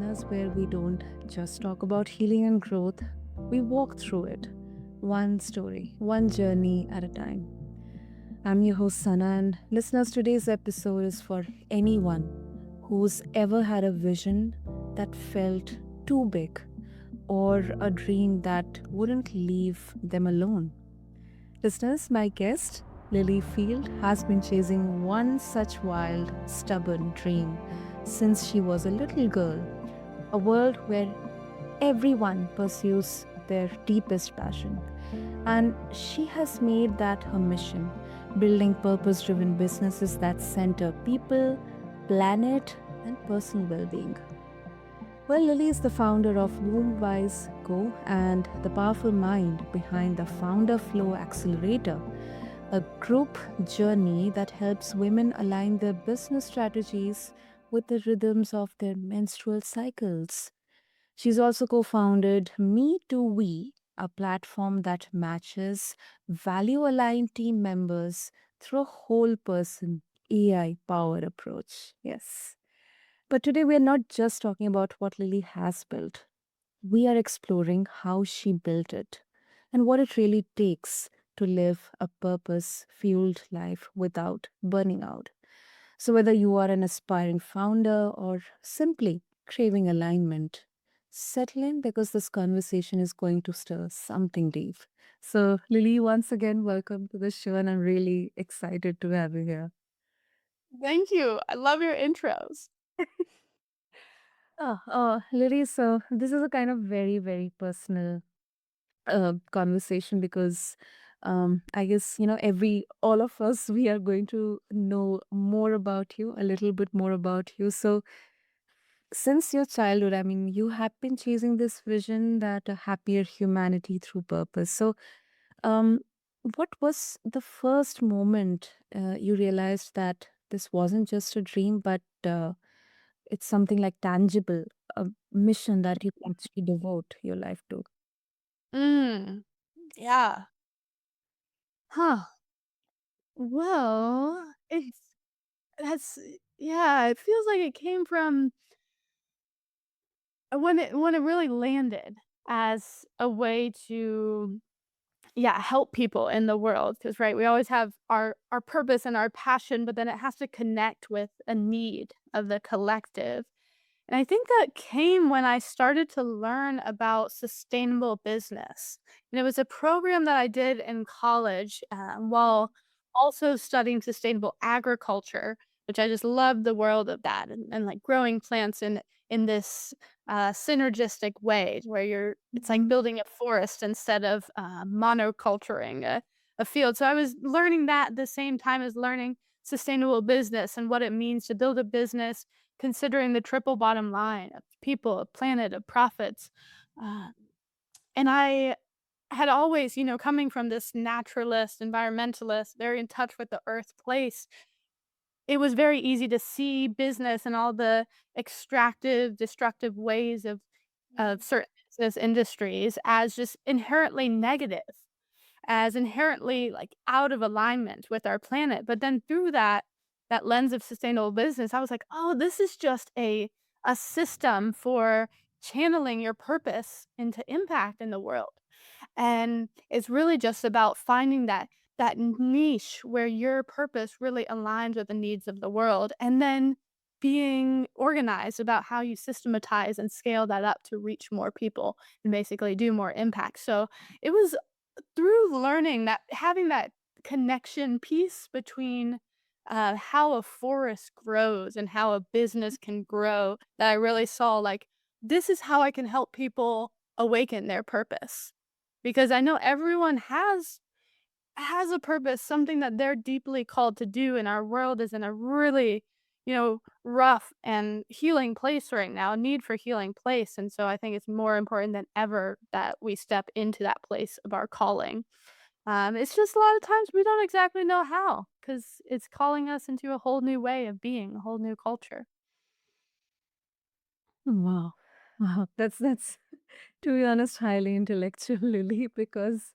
listeners, where we don't just talk about healing and growth, we walk through it, one story, one journey at a time. I'm your host, Sana, and listeners, today's episode is for anyone who's ever had a vision that felt too big or a dream that wouldn't leave them alone. Listeners, my guest, Lily Field, has been chasing one such wild, stubborn dream since she was a little girl. A world where everyone pursues their deepest passion. And she has made that her mission, building purpose driven businesses that center people, planet, and personal well being. Well, Lily is the founder of WombWise Co and the powerful mind behind the Founder Flow Accelerator, a group journey that helps women align their business strategies with the rhythms of their menstrual cycles. She's also co founded Me to We, a platform that matches value aligned team members through a whole person AI powered approach. Yes. But today we are not just talking about what Lily has built, we are exploring how she built it and what it really takes to live a purpose fueled life without burning out. So, whether you are an aspiring founder or simply craving alignment, settle in because this conversation is going to stir something deep. So, Lily, once again, welcome to the show, and I'm really excited to have you here. Thank you. I love your intros. Lily, so this is a kind of very, very personal conversation because I guess, all of us, we are going to know more about you, a little bit more about you. So, since your childhood, I mean, you have been chasing this vision that a happier humanity through purpose. So, um, what was the first moment you realized that this wasn't just a dream, but it's something like tangible, a mission that you can actually devote your life to? Mm, yeah. Huh. Well, that's yeah, it feels like it came from when it really landed as a way to help people in the world. Because right, we always have our purpose and our passion, but then it has to connect with a need of the collective. And I think that came when I started to learn about sustainable business. And it was a program that I did in college while also studying sustainable agriculture, which I just loved the world of that and like growing plants in this synergistic way where it's like building a forest instead of monoculturing a field. So I was learning that at the same time as learning sustainable business and what it means to build a business considering the triple bottom line of people, of planet, of profits. Uh, and I had always, coming from this naturalist, environmentalist, very in touch with the earth place, it was very easy to see business and all the extractive, destructive ways of certain business industries as just inherently negative, as inherently like out of alignment with our planet. But then through that lens of sustainable business, I was like, "Oh, this is just a system for channeling your purpose into impact in the world." And it's really just about finding that niche where your purpose really aligns with the needs of the world and then being organized about how you systematize and scale that up to reach more people and basically do more impact. So it was through learning that having that connection piece between how a forest grows and how a business can grow that I really saw like this is how I can help people awaken their purpose because I know everyone has a purpose, something that they're deeply called to do, and our world is in a really, rough and healing place right now, a need for healing place, and so I think it's more important than ever that we step into that place of our calling. It's just a lot of times we don't exactly know how, because it's calling us into a whole new way of being, a whole new culture. Wow. Wow. That's to be honest, highly intellectual, Lily, because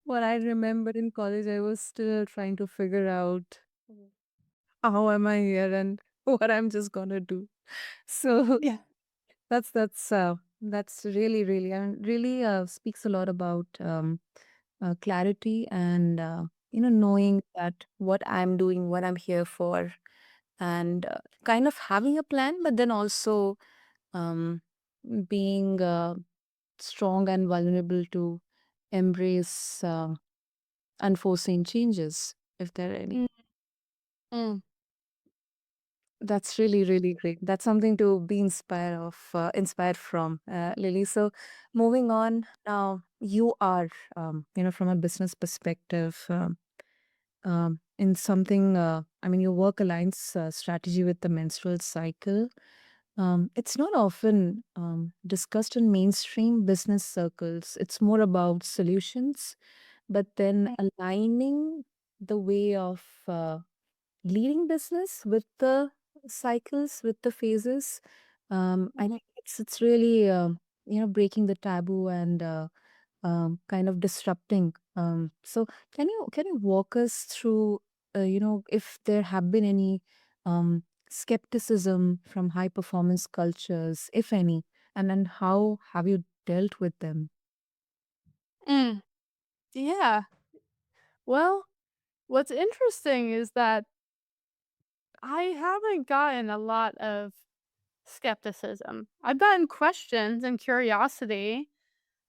what I remember in college, I was still trying to figure out how am I here? what I'm just gonna do. So Yeah. that's really really and really speaks a lot about clarity and knowing that what I'm doing, what I'm here for, and kind of having a plan, but then also um, being strong and vulnerable to embrace unforeseen changes if there are any. Mm, mm, That's really, really great. That's something to be inspired from, Lily. So, moving on now, you are, from a business perspective, in something. I mean, your work aligns strategy with the menstrual cycle. It's not often discussed in mainstream business circles. It's more about solutions, but then mm, aligning the way of leading business with the cycles, with the phases. I mhm, think it's really breaking the taboo and kind of disrupting. So can you walk us through if there have been any skepticism from high performance cultures, if any, and then how have you dealt with them? mm. Yeah. Well, what's interesting is that I haven't gotten a lot of skepticism. I've gotten questions and curiosity,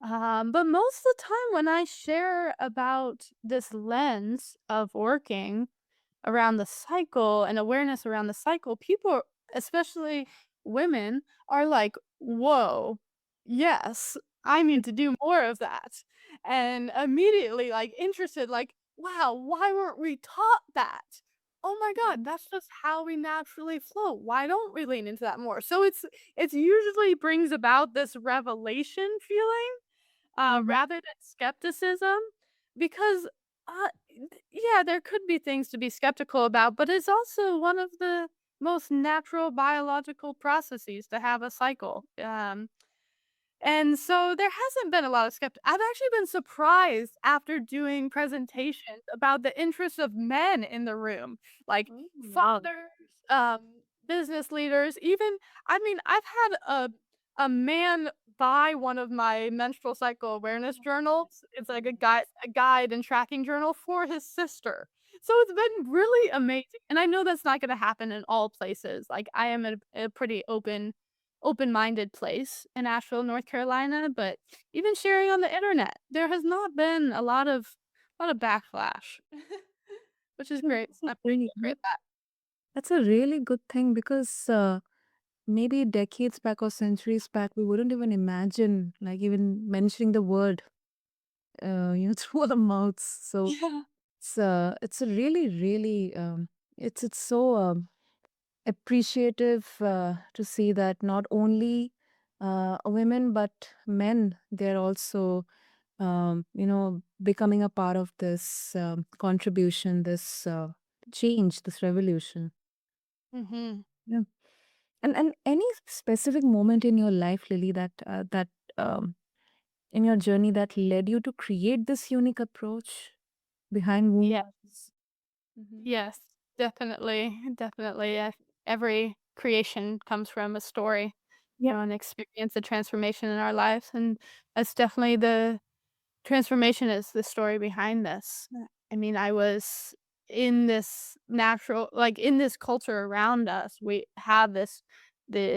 but most of the time when I share about this lens of working around the cycle and awareness around the cycle, people, especially women, are like, "Whoa, yes, I need to do more of that." And immediately like interested, like, "Wow, why weren't we taught that? Oh my god, that's just how we naturally flow. Why don't we lean into that more?" So it's usually brings about this revelation feeling Mhm. rather than skepticism because, yeah, there could be things to be skeptical about, but it's also one of the most natural biological processes to have a cycle. And so there hasn't been a lot of I've actually been surprised after doing presentations about the interest of men in the room, like Oh, wow. fathers, business leaders, even I mean, I've had a man buy one of my menstrual cycle awareness journals. It's like a guide and tracking journal for his sister. So it's been really amazing. And I know that's not gonna happen in all places. Like I am a pretty open-minded place in Asheville, North Carolina, but even sharing on the internet, there has not been a lot of backlash, which is great. That's a I'm really great good. at that. That's a really good thing because maybe decades back or centuries back, we wouldn't even imagine, like, even mentioning the word, through our mouths. So Yeah. it's a really, really, it's so appreciative to see that not only women but men, they're also, becoming a part of this contribution, this change, this revolution. Mhm. Yeah. And any specific moment in your life, Lily, that um, in your journey that led you to create this unique approach behind Yeah. WombWise? Mhm. Yes, definitely, definitely. Every creation comes from a story, Yeah. an experience, a transformation in our lives, and that's definitely the transformation is the story behind this. I mean, I was in this natural like, in this culture around us, we have this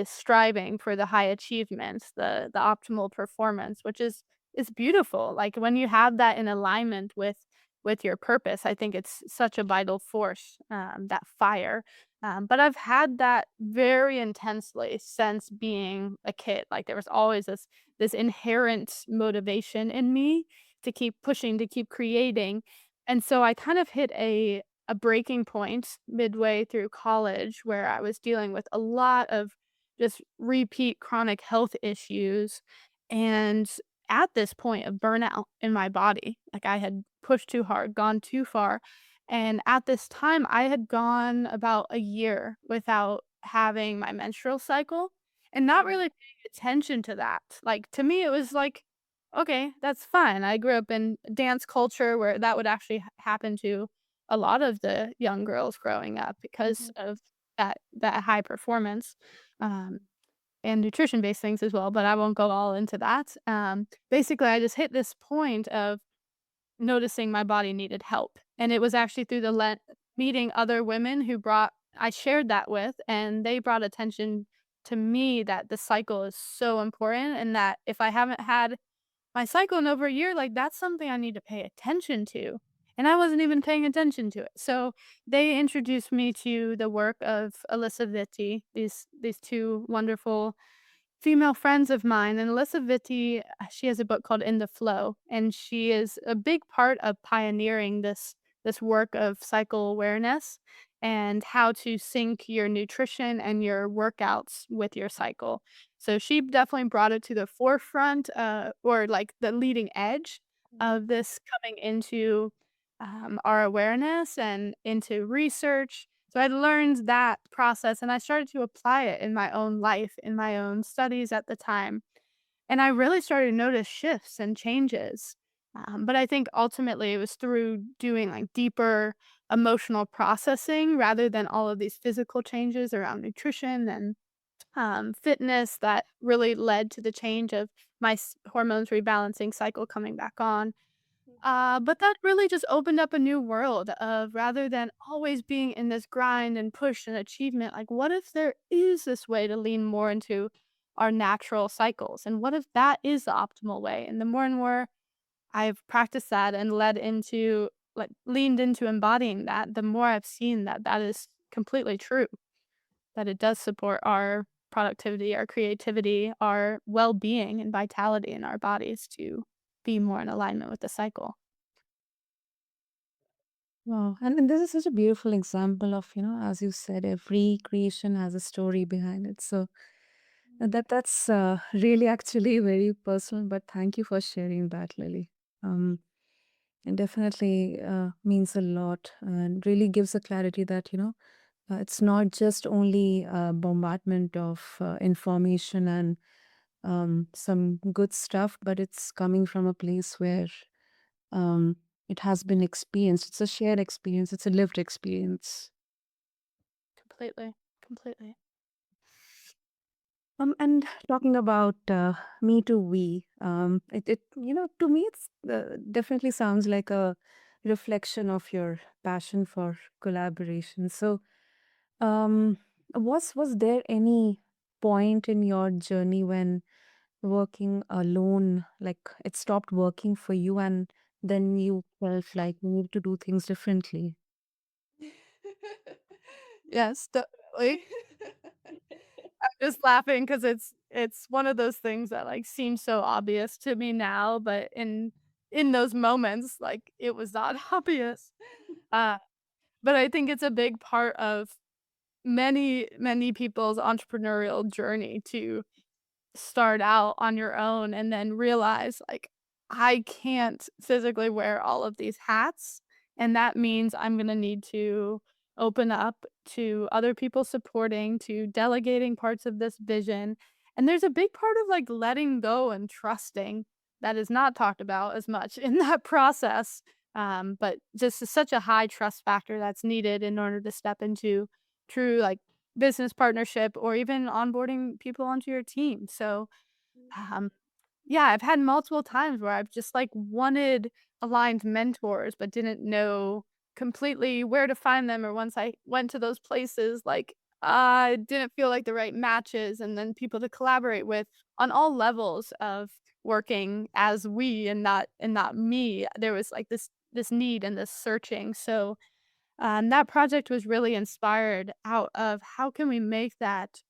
striving for the high achievements, the optimal performance, which is beautiful. Like, when you have that in alignment with your purpose, I think it's such a vital force, that fire. But I've had that very intensely since being a kid. Like, there was always this inherent motivation in me to keep pushing, to keep creating. And so I kind of hit a breaking point midway through college where I was dealing with a lot of just repeat chronic health issues and at this point of burnout in my body. Like I had pushed too hard, gone too far. And at this time, I had gone about a year without having my menstrual cycle and not Mm. really paying attention to that. Like to me, it was like, okay, that's fine. I grew up in dance culture where that would actually happen to a lot of the young girls growing up because Mhm. of that high performance, um, and nutrition-based things as well, but I won't go all into that. Basically, I just hit this point of noticing my body needed help, and it was actually through the meeting other women who brought I shared that with, and they brought attention to me that the cycle is so important and that if I haven't had my cycle in over a year, like, that's something I need to pay attention to, and I wasn't even paying attention to it. So, they introduced me to the work of Alyssa Vitti, these 2 wonderful female friends of mine, and Alyssa Vitti, she has a book called In the Flow, and she is a big part of pioneering this work of cycle awareness and how to sync your nutrition and your workouts with your cycle. So she definitely brought it to the forefront, or like the leading edge of this coming into our awareness and into research. So I learned that process and I started to apply it in my own life, in my own studies at the time. And I really started to notice shifts and changes. But I think ultimately it was through doing like deeper emotional processing rather than all of these physical changes around nutrition and fitness that really led to the change of my hormones rebalancing cycle coming back on. But that really just opened up a new world of rather than always being in this grind and push and achievement, like what if there is this way to lean more into our natural cycles? And what if that is the optimal way? And the more and more I've practiced that and led into like leaned into embodying that, the more I've seen that that is completely true, that it does support our productivity, our creativity, our well-being and vitality in our bodies to be more in alignment with the cycle. Wow. And this is such a beautiful example of, as you said, every creation has a story behind it. So that's really actually very personal, but thank you for sharing that, Lily. Um, it definitely means a lot and really gives a clarity that, it's not just only bombardment of information and some good stuff, but it's coming from a place where um, it has been experienced. It's a shared experience, it's a lived experience. Completely, completely. And talking about me to we, to me, it's definitely sounds like a reflection of your passion for collaboration. So, um, was there any point in your journey when working alone, like it stopped working for you, and then you felt like you need to do things differently? Yes, definitely. I'm just laughing because it's one of those things that, like, seems so obvious to me now, but in those moments, like, it was not obvious. Uh, but I think it's a big part of many, many people's entrepreneurial journey to start out on your own and then realize, like, I can't physically wear all of these hats, and that means I'm gonna need to open up to other people supporting, to delegating parts of this vision, and there's a big part of, like, letting go and trusting that is not talked about as much in that process, but just is such a high trust factor that's needed in order to step into true, like, business partnership or even onboarding people onto your team. So, um, yeah, I've had multiple times where I've just like wanted aligned mentors, but didn't know completely where to find them. Or once I went to those places, like I didn't feel like the right matches, and then people to collaborate with on all levels of working as we and not me. There was like this need and this searching. So that project was really inspired out of how can we make that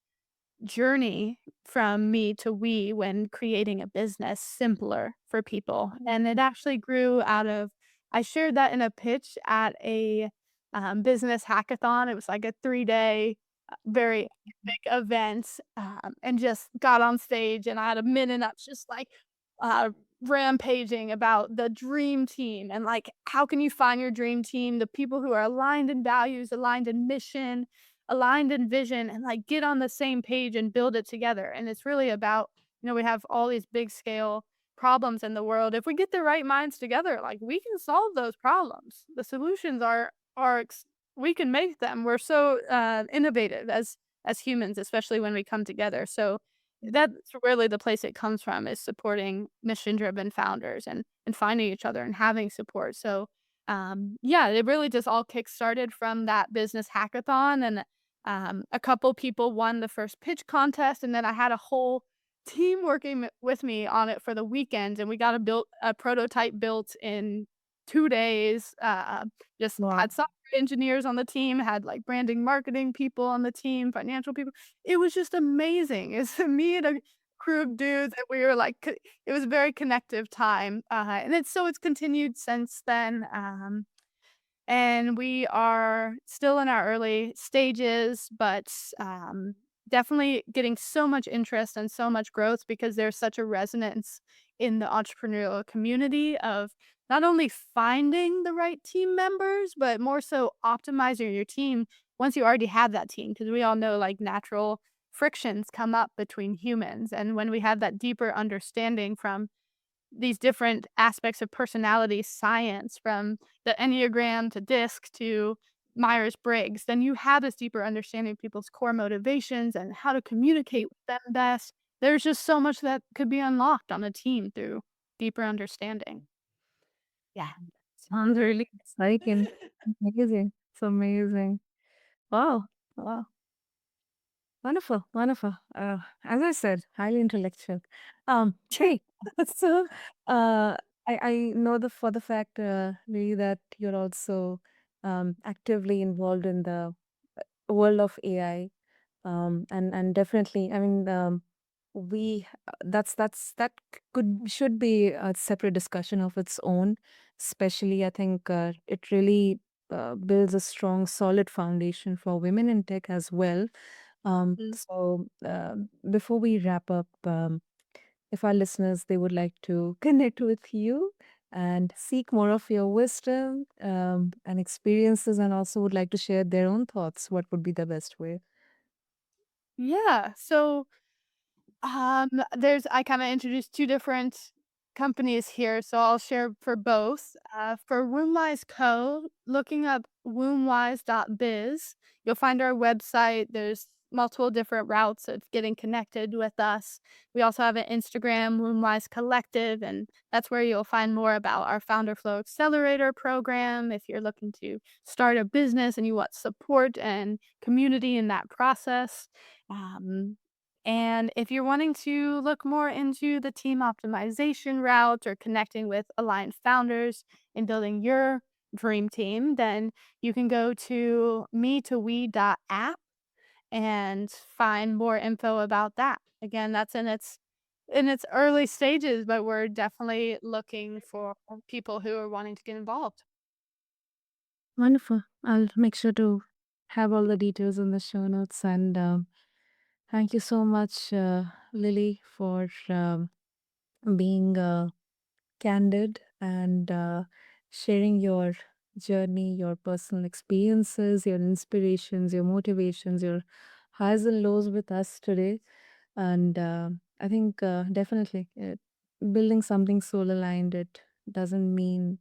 journey from me to we when creating a business simpler for people. And it actually grew out of I shared that in a pitch at a business hackathon. It was like a 3-day, very big event, and just got on stage and I had a minute up just like uh, rampaging about the dream team and like how can you find your dream team, the people who are aligned in values, aligned in mission, aligned in vision, and like get on the same page and build it together. And it's really about, we have all these big scale problems in the world. If we get the right minds together, like we can solve those problems. The solutions are we can make them. We're so, innovative as humans, especially when we come together. So that's really the place it comes from is supporting mission-driven founders and finding each other and having support. So, yeah, it really just all kick-started from that business hackathon, and, a couple people won the first pitch contest, and then I had a whole team working with me on it for the weekend, and we got a prototype built in 2 days, just Wow. had software engineers on the team, had, like, branding, marketing people on the team, financial people. It was just amazing. It's me and a crew of dudes, and we were, like, it was a very connective time, and it's continued since then, and we are still in our early stages, but definitely getting so much interest and so much growth because there's such a resonance in the entrepreneurial community of not only finding the right team members, but more so optimizing your team once you already have that team. Because we all know like natural frictions come up between humans. And when we have that deeper understanding from these different aspects of personality science from the Enneagram to DISC to Myers-Briggs, then you have this deeper understanding of people's core motivations and how to communicate with them best. There's just so much that could be unlocked on a team through deeper understanding. Yeah. Sounds really exciting. Amazing. It's amazing. Wow. Wow. Wonderful, wonderful. As I said, highly intellectual. Hey, so I know the for the fact, really, that you're also actively involved in the world of AI, and definitely, I mean, we that could should be a separate discussion of its own. Especially, I think it really builds a strong, solid foundation for women in tech as well. Mm. So before we wrap up, if our listeners they would like to connect with you and seek more of your wisdom and experiences, and also would like to share their own thoughts, what would be the best way? Yeah. So there's I kinda introduced 2 different companies here, so I'll share for both. For WombWise Co., looking up wombwise.biz, you'll find our website. There's multiple different routes of getting connected with us. We also have an Instagram, WombWise Collective, and that's where you'll find more about our Founder Flow Accelerator program if you're looking to start a business and you want support and community in that process. Um and if you're wanting to look more into the team optimization route or connecting with aligned founders and building your dream team, then you can go to me2we.app and find more info about that. Again, that's in its early stages, but we're definitely looking for people who are wanting to get involved. Wonderful. I'll make sure to have all the details in the show notes. And thank you so much, Lily, for being candid and sharing your journey, your personal experiences, your inspirations, your motivations, your highs and lows with us today. And I think definitely building something soul aligned, it doesn't mean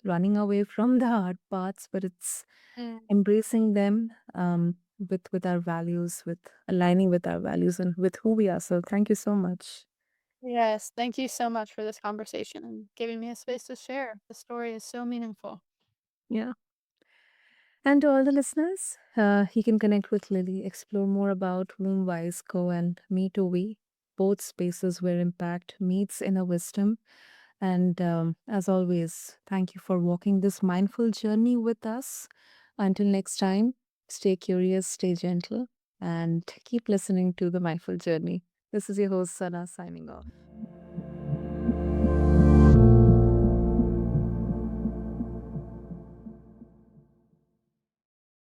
running away from the hard parts, but it's Mm. embracing them with our values, with aligning with our values and with who we are. So thank you so much. Yes, thank you so much for this conversation and giving me a space to share. The story is so meaningful. Yeah. And to all the listeners, you can connect with Lily, explore more about WombWise Co. and Me to We, both spaces where impact meets inner wisdom. And as always, thank you for walking this mindful journey with us. Until next time, stay curious, stay gentle, and keep listening to the mindful journey. This is your host, Sana, signing off.